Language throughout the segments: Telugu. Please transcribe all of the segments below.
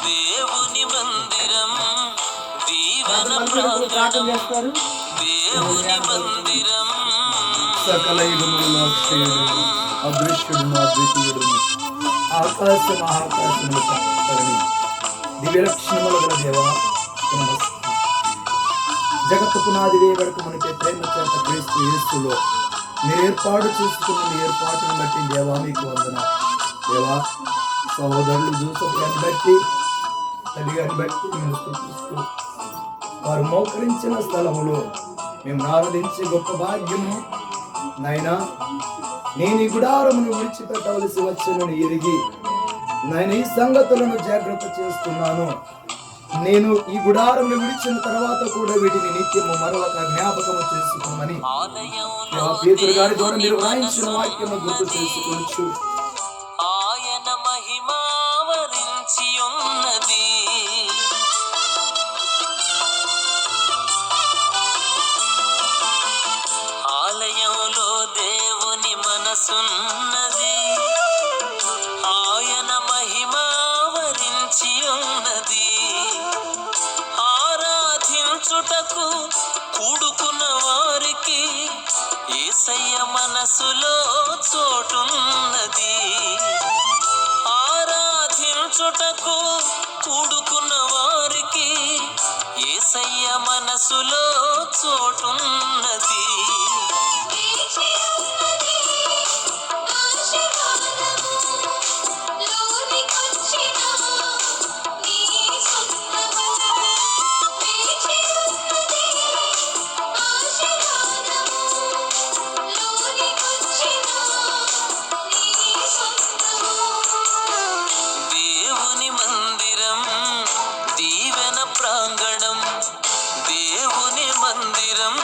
దేవుని మందిరం దీవెన ప్రాంగణం దేవుని మందిరం సకల యుగములలో అక్షయుడు అదృశ్యుడును అద్వితీయుడును ఆకాశ మహాకాశములు కరణి దివ్యలక్షణముల గల దేవా జగత్తు పునాది వేయబడక మనకి ప్రేమ చేత క్రీస్తు యేసులో మీరు ఏర్పాటు చేసుకున్న మీ ఏర్పాటును బట్టి దేవా మీకు వందన దేవా సహోదరులు జోసెఫ్ గారిని బట్టి తల్లి గారిని బట్టి మేము స్తుతిస్తూ వారు మోకరించిన స్థలములో మేము ఆరాధించే గొప్ప భాగ్యము నాయనా నేను ఈ గుడారమును విడిచిపెట్టవలసి వచ్చానని ఎరిగి నేను ఈ సంగతులను జాగ్రత్త చేస్తున్నాను. నేను ఈ గుడారమును విడిచిన తర్వాత కూడా వీటిని నిత్యము మరొక జ్ఞాపకము చేసుకోమని పేతురు గారి ద్వారా మీరు రాయించిన వాక్యము గుర్తు చేసుకోవచ్చు. ఆయన మహిమావరించి ఉన్నది ఆలయంలో దేవుని మనసున్నది ఆయన మహిమావరించి ఉన్నది ఆరాధించుటకు కూడుకున్న వారికి యేసయ్య మనసులో చోటున్నది ఆరాధించుటకు కూడుకున్న వారికి యేసయ్య మనసులో చోటున్నది ప్రాంగణం దేవుని మందిరం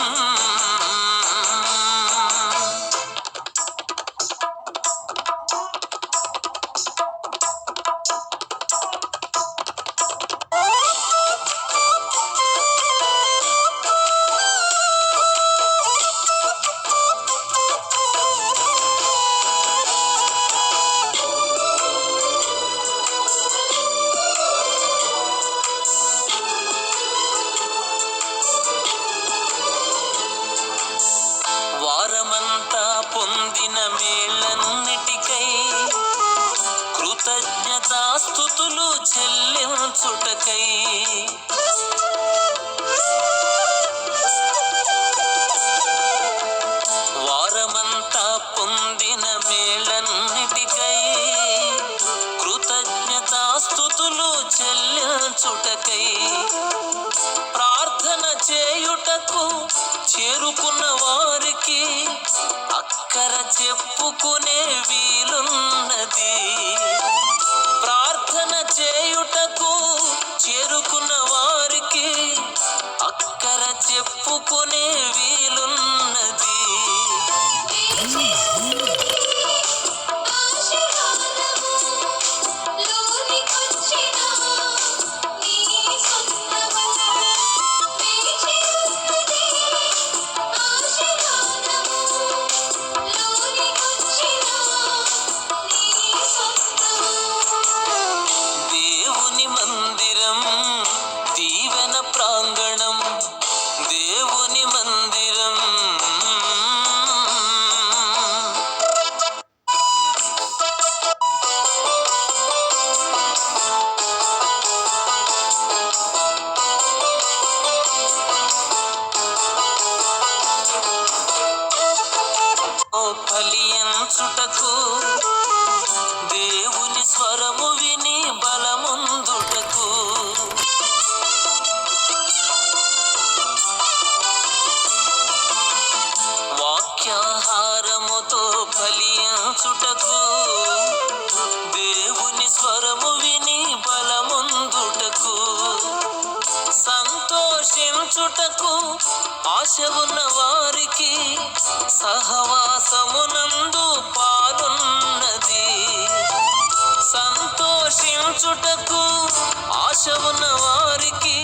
వారమంతా పొందిన మేళ్ళన్నిటికై కృతజ్ఞతాస్తుతులు చెల్లించుటకై వారమంతా పొందిన మేళ్ళన్నిటికై కృతజ్ఞతాస్తుతులు చెల్లించుటకై ప్రార్థన చేయుటకు చేరుకున్న వారికి అక్కర చెప్పుకునే వీలున్నది ప్రార్థన చేయుటకు చేరుకున్న వారికి అక్కర చెప్పుకునే వీలున్నది దీవెన ప్రాంగణం దేవుని మందిరం ఫలించుటకు దేవుని స్వరము విని బలముందుటకు వాక్యాహారముతో ఫలించుటకు దేవుని స్వరము విని బలముందుటకు సంతోషించుటకు ఆశ ఉన్న వారికి సహవాసమునందు పాలున్నది సంతోషించుటకు ఆశ ఉన్న వారికి